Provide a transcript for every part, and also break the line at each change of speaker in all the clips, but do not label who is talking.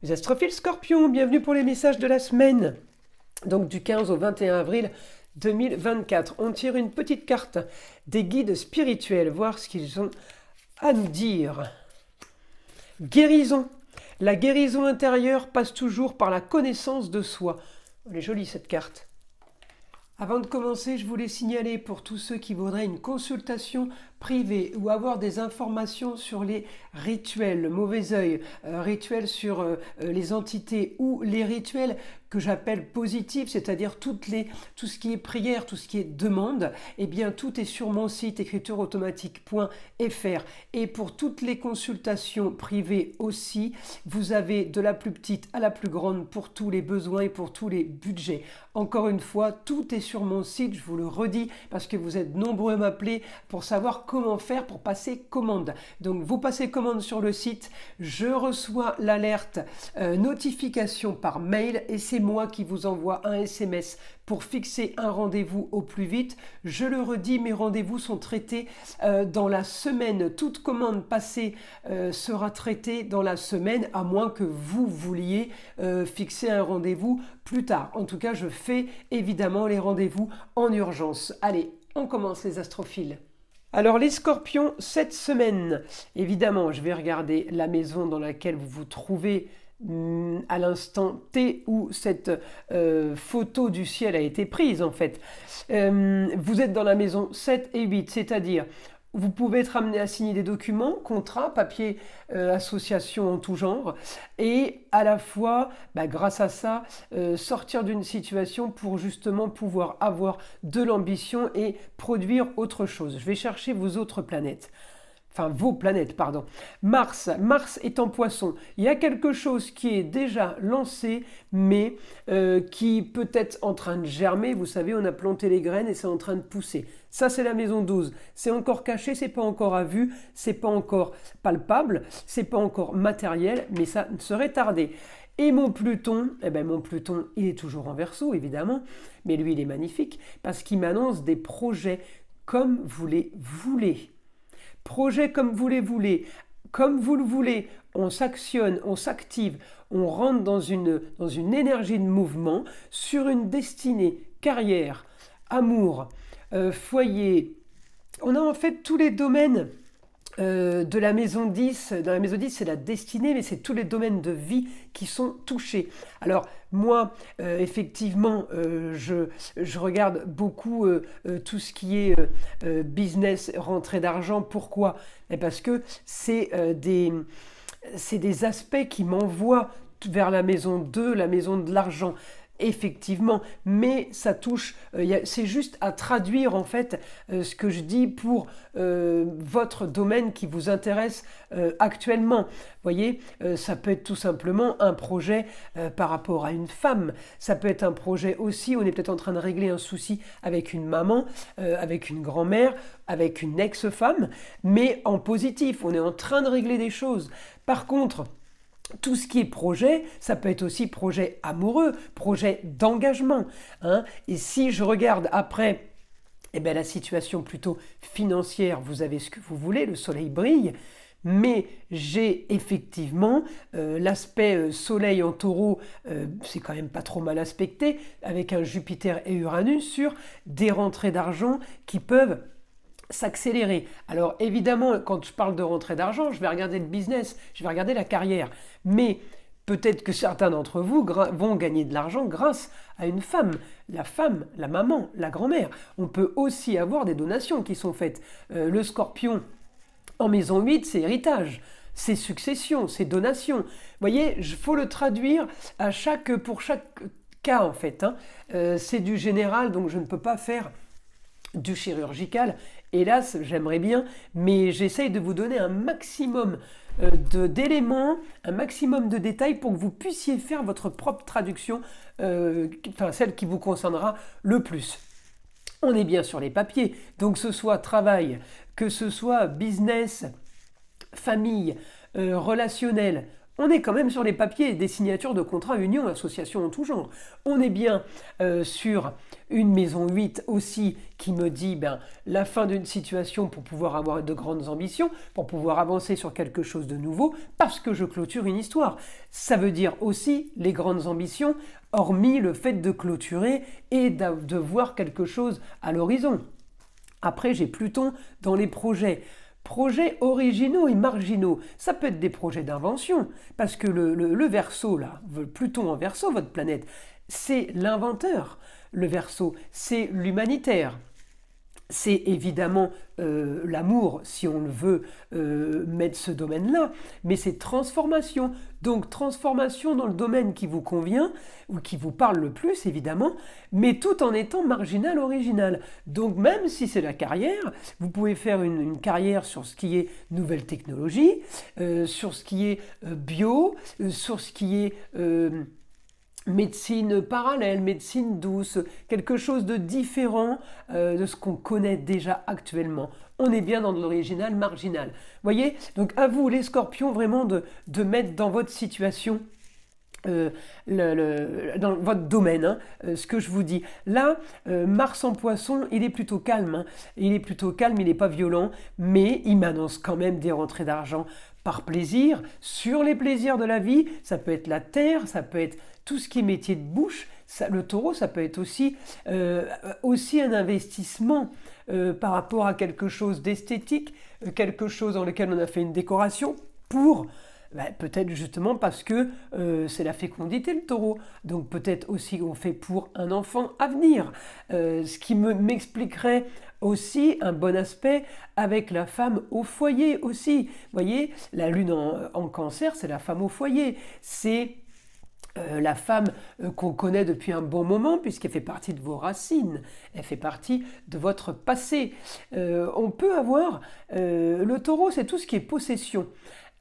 Les astrophiles Scorpions, bienvenue pour les messages de la semaine. Donc du 15 au 21 avril 2024. On tire une petite carte des guides spirituels, voir ce qu'ils ont à nous dire. Guérison. La guérison intérieure passe toujours par la connaissance de soi. Elle est jolie cette carte. Avant de commencer, je voulais signaler pour tous ceux qui voudraient une consultation privée ou avoir des informations sur les rituels, le mauvais œil, rituels sur les entités ou les rituels que j'appelle positifs, c'est-à-dire tout ce qui est prière, tout ce qui est demande, eh bien tout est sur mon site écritureautomatique.fr. Et pour toutes les consultations privées aussi, vous avez de la plus petite à la plus grande pour tous les besoins et pour tous les budgets. Encore une fois, tout est sur mon site, je vous le redis, parce que vous êtes nombreux à m'appeler pour savoir comment faire pour passer commande. Donc vous passez commande sur le site, je reçois l'alerte notification par mail et c'est moi qui vous envoie un SMS pour fixer un rendez-vous au plus vite. Je le redis, mes rendez-vous sont traités dans la semaine. Toute commande passée sera traitée dans la semaine, à moins que vous vouliez fixer un rendez-vous plus tard. En tout cas, je fais évidemment les rendez-vous en urgence. Allez, on commence les astrophiles. Alors les scorpions, cette semaine, évidemment, je vais regarder la maison dans laquelle vous vous trouvez à l'instant T où cette photo du ciel a été prise en fait. Vous êtes dans la maison 7 et 8, c'est-à-dire vous pouvez être amené à signer des documents, contrats, papiers, associations en tout genre, et à la fois, grâce à ça, sortir d'une situation pour justement pouvoir avoir de l'ambition et produire autre chose. Je vais chercher vos autres planètes. Enfin, vos planètes, pardon. Mars est en poisson. Il y a quelque chose qui est déjà lancé, mais qui peut être en train de germer. Vous savez, on a planté les graines et c'est en train de pousser. Ça, c'est la maison 12. C'est encore caché, c'est pas encore à vue, c'est pas encore palpable, c'est pas encore matériel, mais ça ne serait tardé. Et mon Pluton, mon Pluton, il est toujours en Verseau, évidemment, mais lui, il est magnifique parce qu'il m'annonce des projets comme vous les voulez. Projet comme vous les voulez, comme vous le voulez, on s'actionne, on s'active, on rentre dans une énergie de mouvement sur une destinée, carrière, amour, foyer. On a en fait tous les domaines de la maison 10. Dans la maison 10, c'est la destinée, mais c'est tous les domaines de vie qui sont touchés. Alors, moi, effectivement, je regarde beaucoup tout ce qui est business, rentrée d'argent. Pourquoi ? Parce que c'est des aspects qui m'envoient vers la maison 2, la maison de l'argent. Effectivement, mais ça touche, c'est juste à traduire en fait ce que je dis pour votre domaine qui vous intéresse actuellement. Vous voyez, ça peut être tout simplement un projet par rapport à une femme. Ça peut être un projet aussi, on est peut-être en train de régler un souci avec une maman, avec une grand-mère, avec une ex-femme, mais en positif, on est en train de régler des choses. Par contre, tout ce qui est projet, ça peut être aussi projet amoureux, projet d'engagement. Et si je regarde après la situation plutôt financière, vous avez ce que vous voulez, le soleil brille, mais j'ai effectivement l'aspect soleil en taureau, c'est quand même pas trop mal aspecté, avec un Jupiter et Uranus sur des rentrées d'argent qui peuvent s'accélérer. Alors évidemment, quand je parle de rentrée d'argent, je vais regarder le business, je vais regarder la carrière. Mais peut-être que certains d'entre vous vont gagner de l'argent grâce à une femme, la maman, la grand-mère. On peut aussi avoir des donations qui sont faites. Le scorpion en maison 8, c'est héritage. C'est succession, c'est donation. Vous voyez, il faut le traduire pour chaque cas en fait. C'est du général, donc je ne peux pas faire du chirurgical. Hélas, j'aimerais bien, mais j'essaye de vous donner un maximum d'éléments, un maximum de détails pour que vous puissiez faire votre propre traduction, celle qui vous concernera le plus. On est bien sur les papiers, donc que ce soit travail, que ce soit business, famille, relationnel, on est quand même sur les papiers des signatures de contrats union, association en tout genre. On est bien sur une maison 8 aussi qui me dit la fin d'une situation pour pouvoir avoir de grandes ambitions, pour pouvoir avancer sur quelque chose de nouveau, parce que je clôture une histoire. Ça veut dire aussi les grandes ambitions, hormis le fait de clôturer et de voir quelque chose à l'horizon. Après, j'ai Pluton dans les projets. Projets originaux et marginaux. Ça peut être des projets d'invention, parce que le Verseau, là, Pluton en Verseau, votre planète, c'est l'inventeur. Le Verseau, c'est l'humanitaire. C'est évidemment l'amour, si on le veut mettre ce domaine-là, mais c'est transformation. Donc transformation dans le domaine qui vous convient, ou qui vous parle le plus évidemment, mais tout en étant marginal, original. Donc même si c'est la carrière, vous pouvez faire une carrière sur ce qui est nouvelle technologie, sur ce qui est bio, sur ce qui est médecine parallèle, médecine douce, quelque chose de différent de ce qu'on connaît déjà actuellement. On est bien dans de l'original marginal. Voyez? Donc à vous les scorpions vraiment de mettre dans votre situation dans votre domaine, ce que je vous dis. Là, Mars en Poisson, il est plutôt calme. Il est plutôt calme, il n'est pas violent, mais il m'annonce quand même des rentrées d'argent par plaisir, sur les plaisirs de la vie. Ça peut être la terre, ça peut être tout ce qui est métier de bouche. Le taureau, ça peut être aussi un investissement par rapport à quelque chose d'esthétique, quelque chose dans lequel on a fait une décoration pour... peut-être justement parce que c'est la fécondité le taureau, donc peut-être aussi on fait pour un enfant à venir, ce qui m'expliquerait aussi un bon aspect avec la femme au foyer aussi. Vous voyez, la lune en cancer, c'est la femme au foyer, c'est la femme qu'on connaît depuis un bon moment puisqu'elle fait partie de vos racines, elle fait partie de votre passé. On peut avoir, le taureau c'est tout ce qui est possession.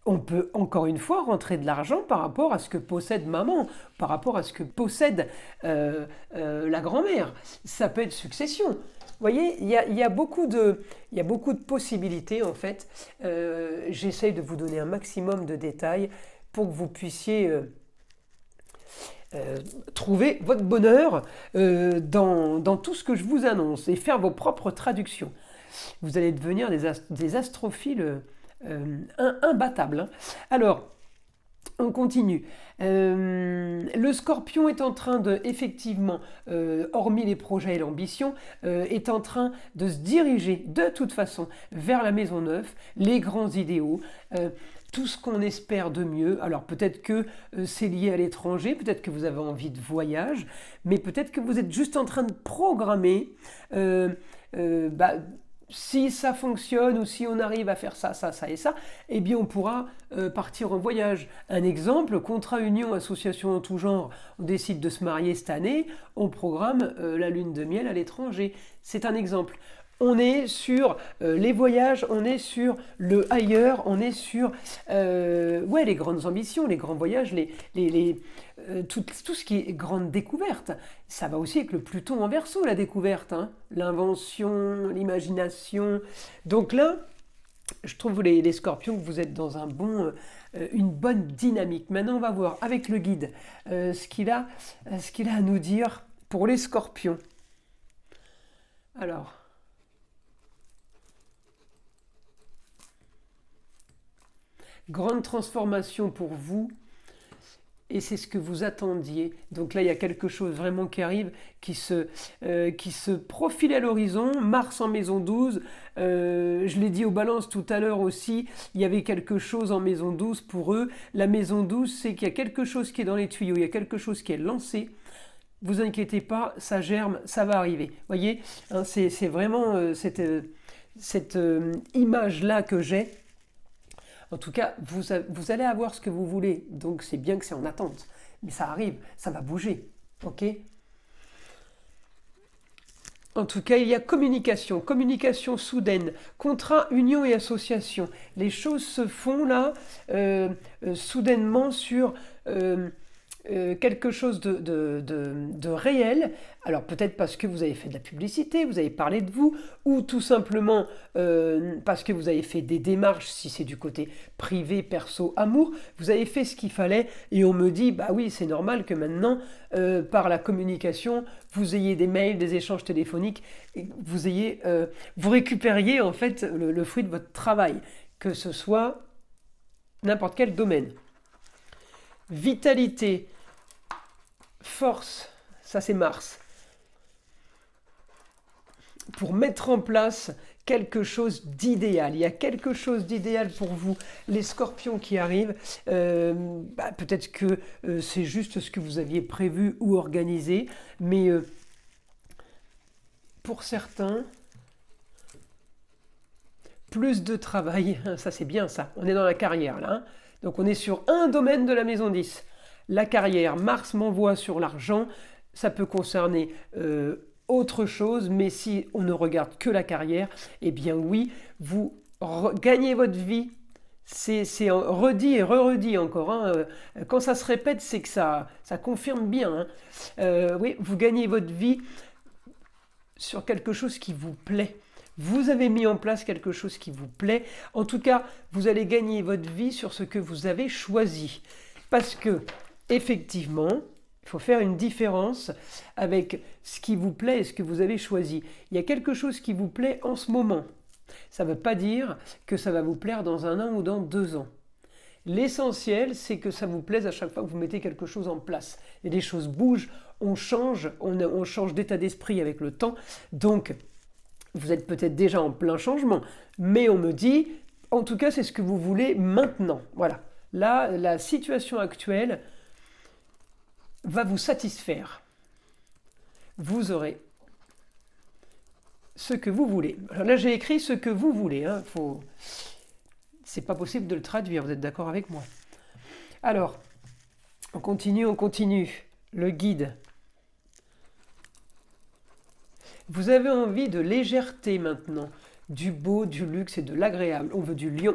On peut encore une fois rentrer de l'argent par rapport à ce que possède maman, par rapport à ce que possède la grand-mère. Ça peut être succession. Vous voyez, il y a beaucoup de possibilités en fait. J'essaye de vous donner un maximum de détails pour que vous puissiez trouver votre bonheur dans tout ce que je vous annonce et faire vos propres traductions. Vous allez devenir des astrophiles imbattable. Alors, on continue. Le scorpion est en train de, effectivement, hormis les projets et l'ambition, est en train de se diriger de toute façon vers la maison neuve, les grands idéaux, tout ce qu'on espère de mieux. Alors peut-être que c'est lié à l'étranger, peut-être que vous avez envie de voyage, mais peut-être que vous êtes juste en train de programmer si ça fonctionne ou si on arrive à faire ça, ça, ça et ça, eh bien on pourra partir en voyage. Un exemple, contrat union, association en tout genre, on décide de se marier cette année, on programme la lune de miel à l'étranger. C'est un exemple. On est sur les voyages, on est sur le ailleurs, on est sur les grandes ambitions, les grands voyages, tout ce qui est grande découverte. Ça va aussi avec le Pluton en Verseau, la découverte, l'invention, l'imagination. Donc là, je trouve les scorpions que vous êtes dans une bonne dynamique. Maintenant, on va voir avec le guide ce qu'il a à nous dire pour les scorpions. Alors... grande transformation pour vous, et c'est ce que vous attendiez. Donc là, il y a quelque chose vraiment qui arrive, qui se profile à l'horizon. Mars en maison 12, je l'ai dit aux balances tout à l'heure aussi, il y avait quelque chose en maison 12 pour eux. La maison 12, c'est qu'il y a quelque chose qui est dans les tuyaux, il y a quelque chose qui est lancé. Vous inquiétez pas, ça germe, ça va arriver. Vous voyez, c'est vraiment cette image-là que j'ai. En tout cas, vous allez avoir ce que vous voulez, donc c'est bien que c'est en attente. Mais ça arrive, ça va bouger, ok ? En tout cas, il y a communication soudaine, contrat, union et association. Les choses se font là, soudainement sur quelque chose de réel. Alors peut-être parce que vous avez fait de la publicité, vous avez parlé de vous, ou tout simplement parce que vous avez fait des démarches, si c'est du côté privé, perso, amour, vous avez fait ce qu'il fallait, et on me dit, bah oui, c'est normal que maintenant, par la communication, vous ayez des mails, des échanges téléphoniques, et vous récupériez en fait le fruit de votre travail, que ce soit n'importe quel domaine. Vitalité, force, ça c'est Mars. Pour mettre en place quelque chose d'idéal. Il y a quelque chose d'idéal pour vous, les scorpions qui arrivent. Peut-être que c'est juste ce que vous aviez prévu ou organisé, mais pour certains, plus de travail, ça c'est bien ça, on est dans la carrière là. Donc on est sur un domaine de la maison 10. La carrière, Mars m'envoie sur l'argent, ça peut concerner autre chose, mais si on ne regarde que la carrière, eh bien oui, vous gagnez votre vie. C'est redit et re-redit encore. Hein. Quand ça se répète, c'est que ça confirme bien. Hein. Oui, vous gagnez votre vie sur quelque chose qui vous plaît. Vous avez mis en place quelque chose qui vous plaît. En tout cas, vous allez gagner votre vie sur ce que vous avez choisi. Parce que, effectivement, il faut faire une différence avec ce qui vous plaît et ce que vous avez choisi. Il y a quelque chose qui vous plaît en ce moment. Ça ne veut pas dire que ça va vous plaire dans 1 an ou dans 2 ans. L'essentiel, c'est que ça vous plaise à chaque fois que vous mettez quelque chose en place. Et les choses bougent, on change d'état d'esprit avec le temps. Donc, vous êtes peut-être déjà en plein changement, mais on me dit, en tout cas, c'est ce que vous voulez maintenant. Voilà. Là, la situation actuelle va vous satisfaire. Vous aurez ce que vous voulez. Alors là, j'ai écrit ce que vous voulez. Hein. C'est pas possible de le traduire, vous êtes d'accord avec moi? Alors, on continue. Le guide. Vous avez envie de légèreté maintenant, du beau, du luxe et de l'agréable. On veut du lion.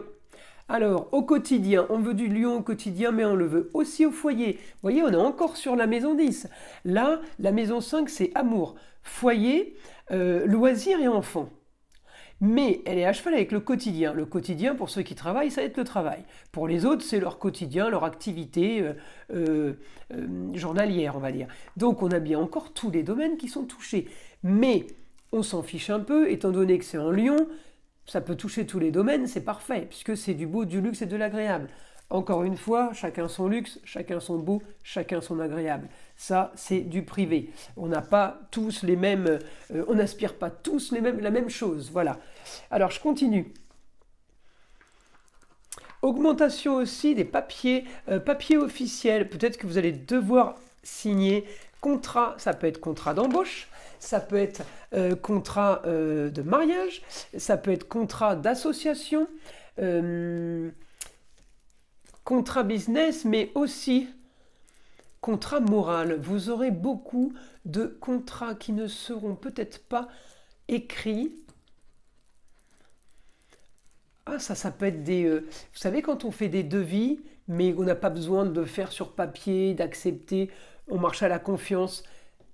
Alors, au quotidien, on veut du lion au quotidien, mais on le veut aussi au foyer. Vous voyez, on est encore sur la maison 10. Là, la maison 5, c'est amour, foyer, loisirs et enfants. Mais elle est à cheval avec le quotidien. Le quotidien, pour ceux qui travaillent, ça va être le travail. Pour les autres, c'est leur quotidien, leur activité journalière, on va dire. Donc, on a bien encore tous les domaines qui sont touchés. Mais on s'en fiche un peu, étant donné que c'est un lion, ça peut toucher tous les domaines, c'est parfait, puisque c'est du beau, du luxe et de l'agréable. Encore une fois, chacun son luxe, chacun son beau, chacun son agréable. Ça, c'est du privé. On n'a pas tous les mêmes, on n'aspire pas tous la même chose. Voilà. Alors, je continue. Augmentation aussi des papiers officiels. Peut-être que vous allez devoir signer contrat. Ça peut être contrat d'embauche. Ça peut être contrat de mariage, ça peut être contrat d'association, contrat business, mais aussi contrat moral. Vous aurez beaucoup de contrats qui ne seront peut-être pas écrits. Ah, ça peut être des... vous savez, quand on fait des devis, mais on n'a pas besoin de le faire sur papier, d'accepter, on marche à la confiance.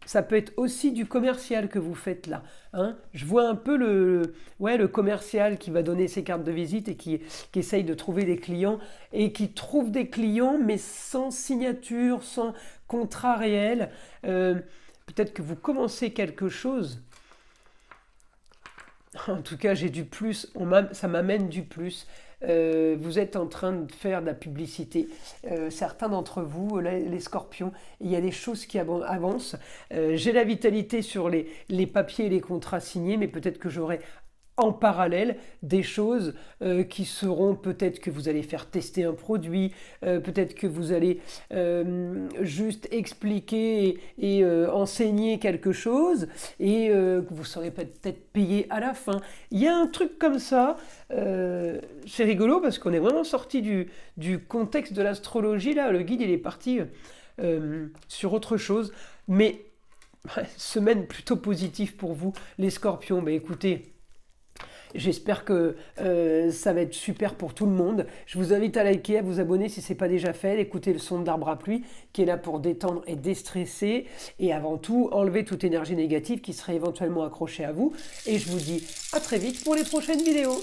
Ça peut être aussi du commercial que vous faites là. Hein. Je vois un peu le commercial qui va donner ses cartes de visite et qui essaye de trouver des clients et qui trouve des clients mais sans signature, sans contrat réel. Peut-être que vous commencez quelque chose. En tout cas, j'ai du plus, ça m'amène du plus. Vous êtes en train de faire de la publicité. Certains d'entre vous, les scorpions, il y a des choses qui avancent. J'ai la vitalité sur les papiers et les contrats signés, mais peut-être que j'aurai en parallèle des choses qui seront peut-être que vous allez faire tester un produit, peut-être que vous allez juste expliquer et enseigner quelque chose et que vous serez peut-être payé à la fin. Il y a un truc comme ça, c'est rigolo parce qu'on est vraiment sorti du contexte de l'astrologie. Là, le guide il est parti sur autre chose, mais semaine plutôt positive pour vous les scorpions. Écoutez, J'espère que ça va être super pour tout le monde. Je vous invite à liker, à vous abonner si ce n'est pas déjà fait, d'écouter le son d'arbre à pluie qui est là pour détendre et déstresser et avant tout enlever toute énergie négative qui serait éventuellement accrochée à vous. Et je vous dis à très vite pour les prochaines vidéos.